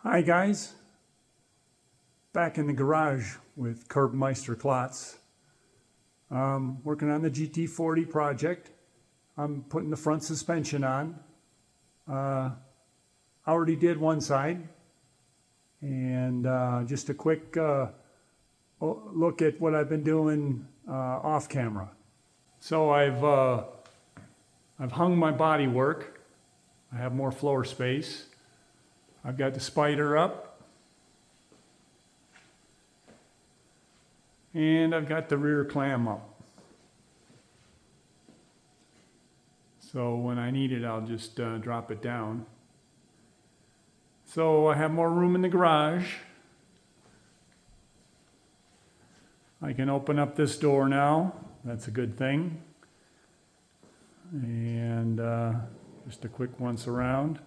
Hi guys, back in the garage with Meister Klotz. Working on the GT40 project. I'm putting the front suspension on. I already did one side, and just a quick look at what I've been doing off camera. So I've hung my body work. I have more floor space. I've got the spider up, and I've got the rear clam up. So when I need it, I'll just drop it down. So I have more room in the garage. I can open up this door now. That's a good thing. And just a quick once around.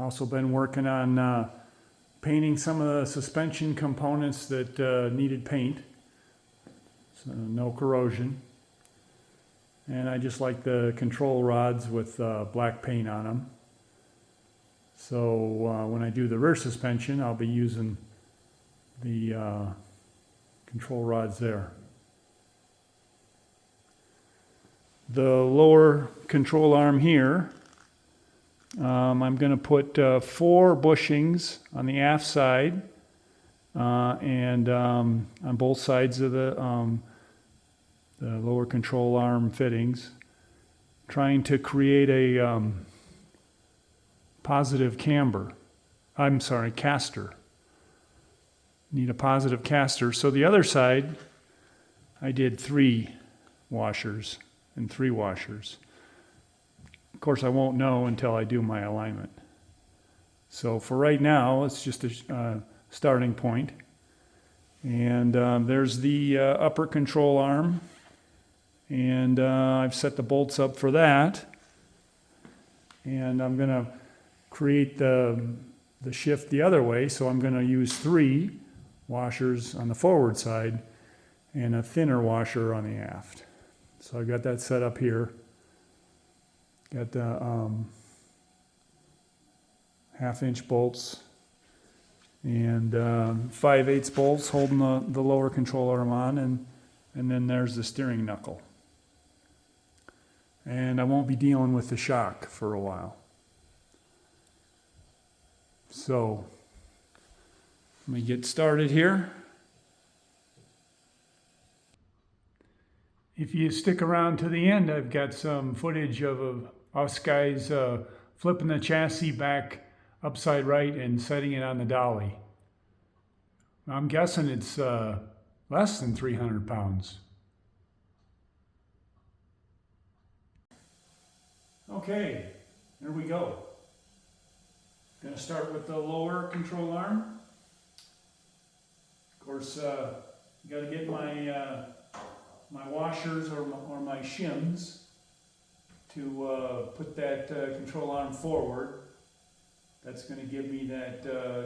Also been working on painting some of the suspension components that needed paint, so no corrosion. And I just like the control rods with black paint on them. So when I do the rear suspension, I'll be using the control rods there. The lower control arm here, I'm going to put 4 bushings on the aft side and on both sides of the lower control arm fittings, trying to create a positive caster. Need a positive caster. So the other side, I did 3 washers and 3 washers. Of course, I won't know until I do my alignment. So for right now, it's just a starting point. And there's the upper control arm. And I've set the bolts up for that. And I'm going to create the shift the other way. So I'm going to use 3 washers on the forward side and a thinner washer on the aft. So I've got that set up here. Got the 1/2-inch bolts and 5/8 bolts holding the lower control arm on, and then there's the steering knuckle. And I won't be dealing with the shock for a while. So let me get started here. If you stick around to the end, I've got some footage of us guys flipping the chassis back upside right and setting it on the dolly. I'm guessing it's less than 300 pounds. Okay, here we go. Going to start with the lower control arm. Of course, you got to get my washers or my shims to put that control arm forward. That's going to give me that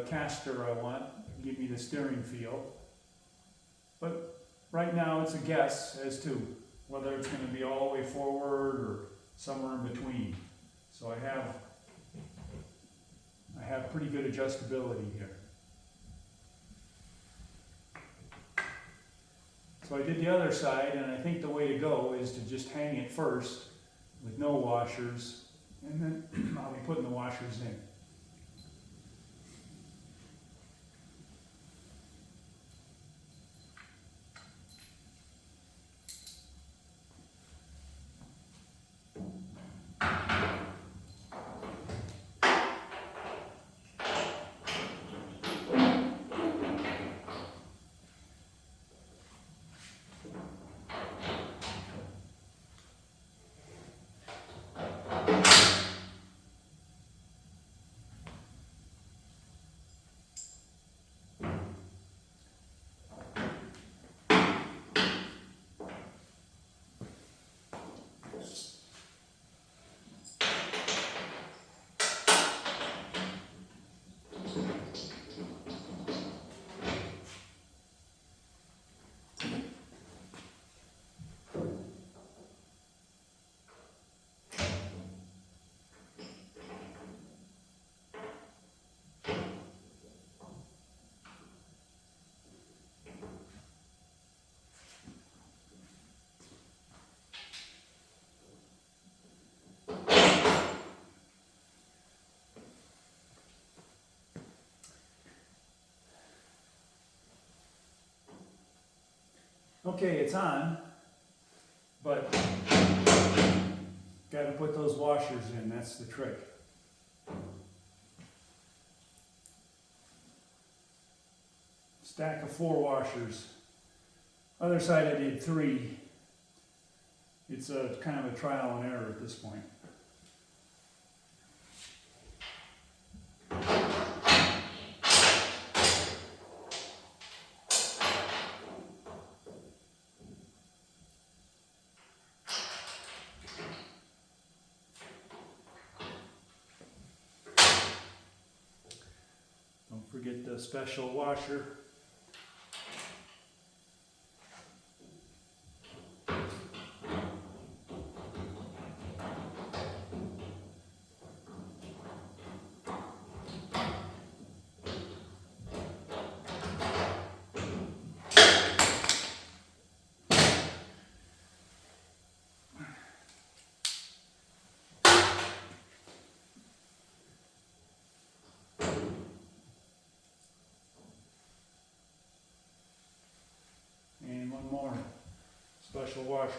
caster I want, give me the steering feel. But right now it's a guess as to whether it's going to be all the way forward or somewhere in between. So I have pretty good adjustability here. So I did the other side, and I think the way to go is to just hang it first with no washers, and then I'll be putting the washers in. Okay, it's on, but got to put those washers in, that's the trick. Stack of 4 washers. Other side I did 3. It's a kind of a trial and error at this point. Don't forget the special washer. And one more special washer.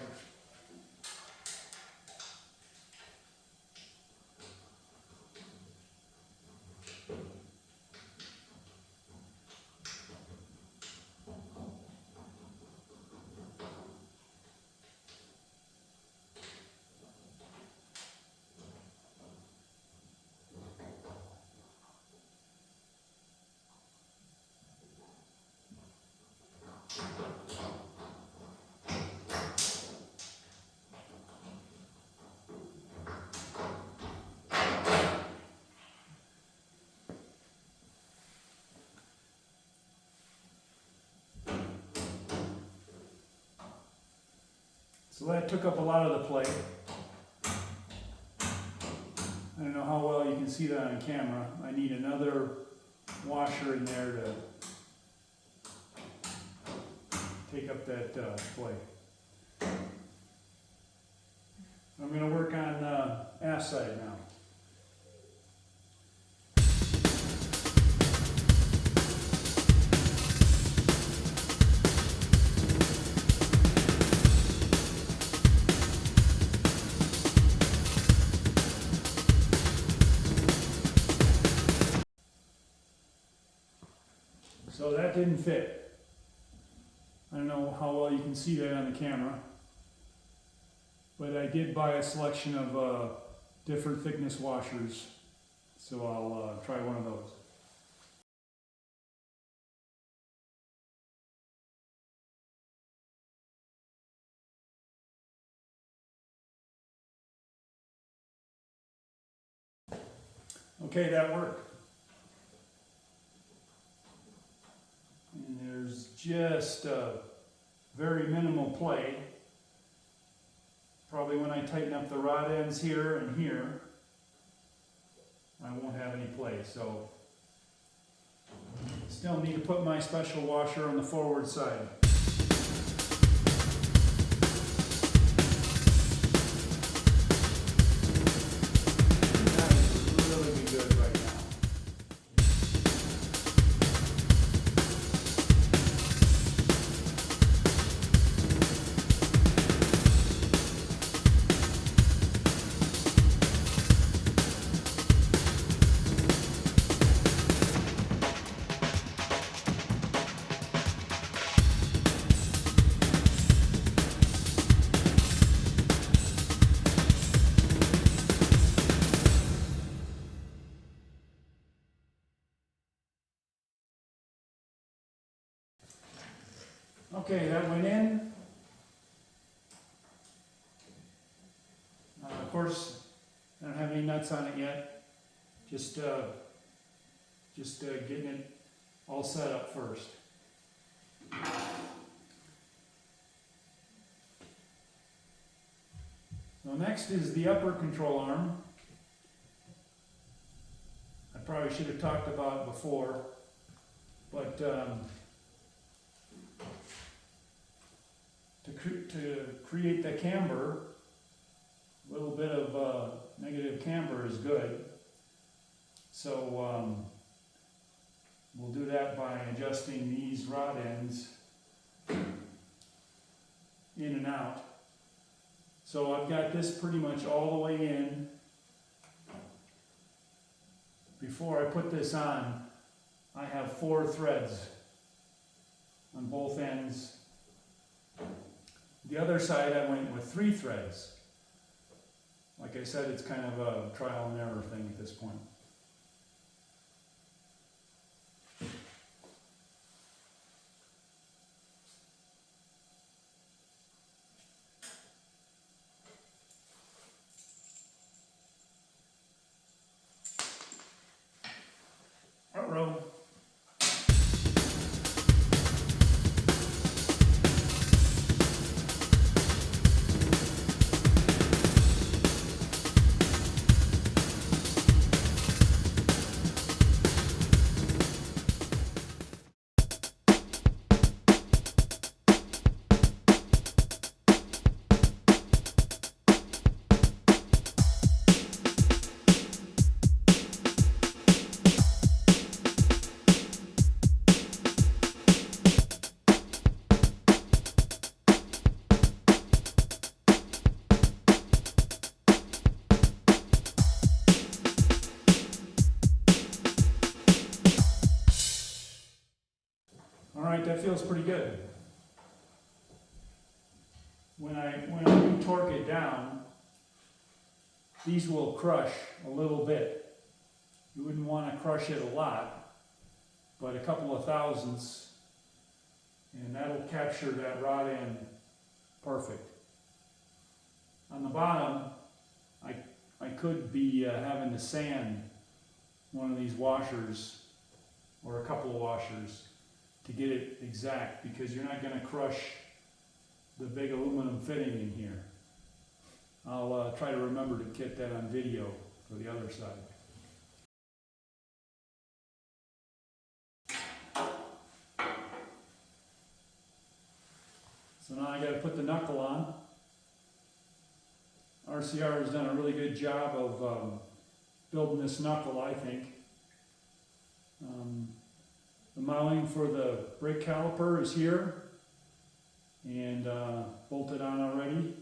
So that took up a lot of the plate. I don't know how well you can see that on camera. I need another washer in there to take up that plate. I'm going to work on aft side now. So that didn't fit. I don't know how well you can see that on the camera, but I did buy a selection of different thickness washers, so I'll try one of those. Okay, that worked. And there's just a very minimal play. Probably when I tighten up the rod ends here and here, I won't have any play. So still need to put my special washer on the forward side. That is really good right now. Okay, that went in. Of course, I don't have any nuts on it yet. Just getting it all set up first. So next is the upper control arm. I probably should have talked about it before, but to create the camber, a little bit of negative camber is good. So we'll do that by adjusting these rod ends in and out. So I've got this pretty much all the way in. Before I put this on, I have 4 threads on both ends. The other side I went with 3 threads. Like I said, it's kind of a trial and error thing at this point. Uh-oh. Alright, that feels pretty good. When I do torque it down, these will crush a little bit. You wouldn't want to crush it a lot, but a couple of thousandths, and that'll capture that rod end perfect. On the bottom, I could be having to sand one of these washers, or a couple of washers, to get it exact, because you're not going to crush the big aluminum fitting in here. I'll try to remember to get that on video for the other side. So now I got to put the knuckle on. RCR has done a really good job of building this knuckle, I think. The mounting for the brake caliper is here and bolted on already.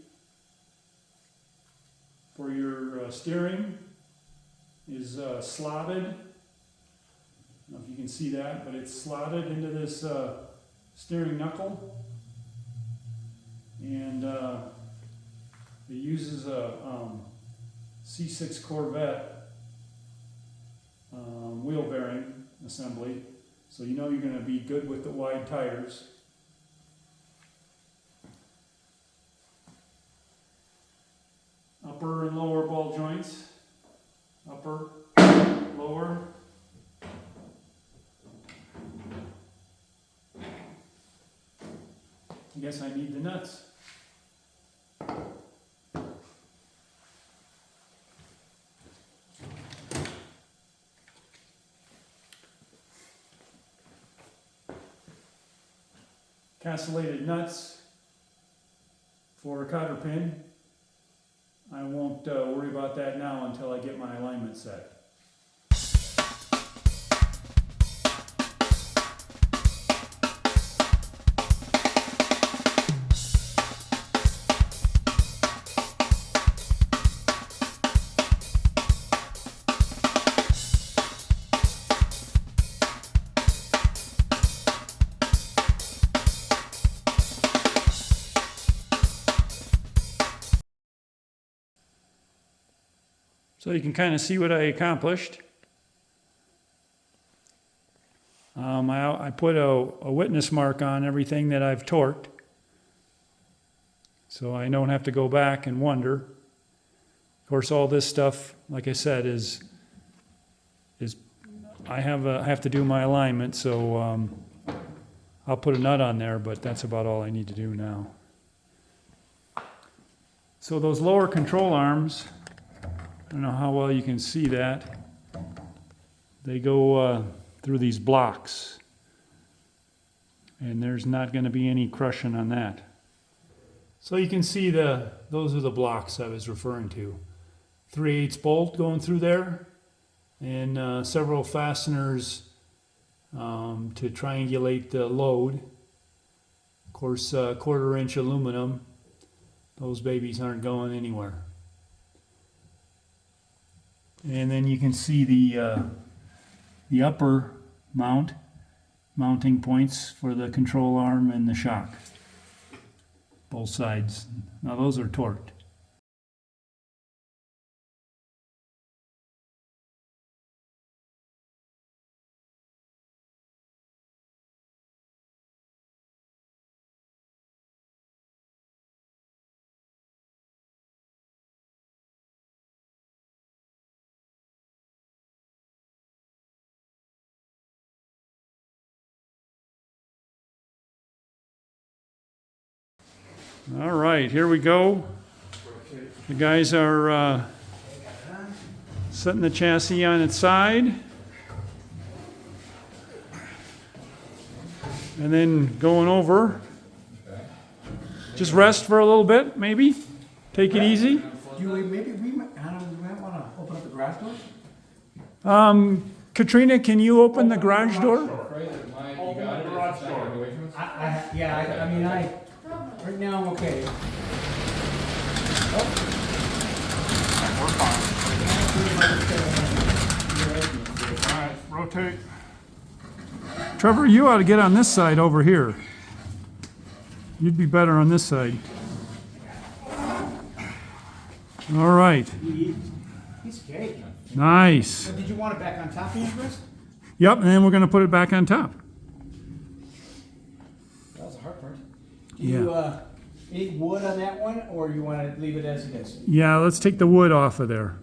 For your steering is slotted. I don't know if you can see that, but it's slotted into this steering knuckle. And it uses a C6 Corvette wheel bearing assembly. So you know you're going to be good with the wide tires. Upper and lower ball joints. Upper, lower. I guess I need the nuts. Castellated nuts for a cotter pin. I won't worry about that now until I get my alignment set. So you can kind of see what I accomplished. I put a witness mark on everything that I've torqued, so I don't have to go back and wonder. Of course, all this stuff, like I said, is I have to do my alignment, so I'll put a nut on there, but that's about all I need to do now. So those lower control arms, I don't know how well you can see that. They go through these blocks, and there's not going to be any crushing on that. So you can see those are the blocks I was referring to. 3/8 bolt going through there, and several fasteners to triangulate the load. Of course, 1/4 inch aluminum Those babies aren't going anywhere. And then you can see the upper mounting points for the control arm and the shock. Both sides. Now those are torqued. All right, here we go. The guys are setting the chassis on its side. And then going over. Just rest for a little bit, maybe. Take it easy. Maybe we might want to open up the garage door? Katrina, can you open the garage door? Right now I'm okay. All right, rotate. Trevor, you ought to get on this side over here. You'd be better on this side. All right. He's okay. Nice. So did you want it back on top of your wrist? Yep, and then we're going to put it back on top. That was a hard part. Do you need wood on that one, or you want to leave it as it is? Yeah, let's take the wood off of there.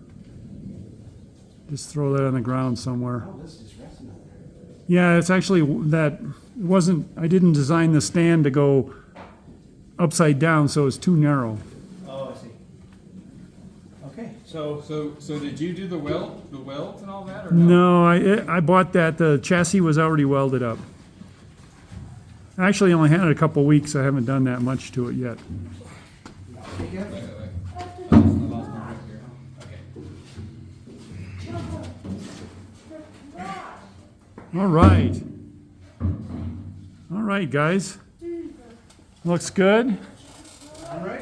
Just throw that on the ground somewhere. Oh, this is resting over there. Yeah, it's actually that wasn't, I didn't design the stand to go upside down, so it's too narrow. Oh, I see. Okay, so So did you do the welds and all that, or No, I bought that. The chassis was already welded up. I actually only had it a couple weeks. I haven't done that much to it yet. Wait. I lost my right here. Okay. All right. All right, guys. Looks good. all right.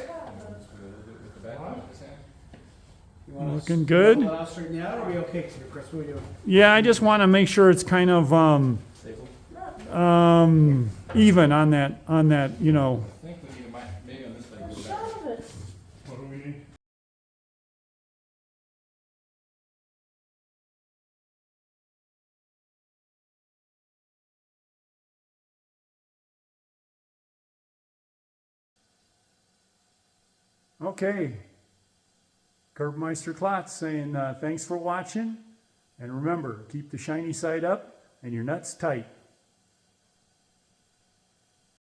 You want Looking good. I'll straighten it out, or are we okay, Chris? What are we doing? Yeah, I just want to make sure it's kind of even on that, you know. I think we need maybe on this side. Go back. What do we need? Okay. Curbmeister Klotz saying thanks for watching. And remember, keep the shiny side up and your nuts tight.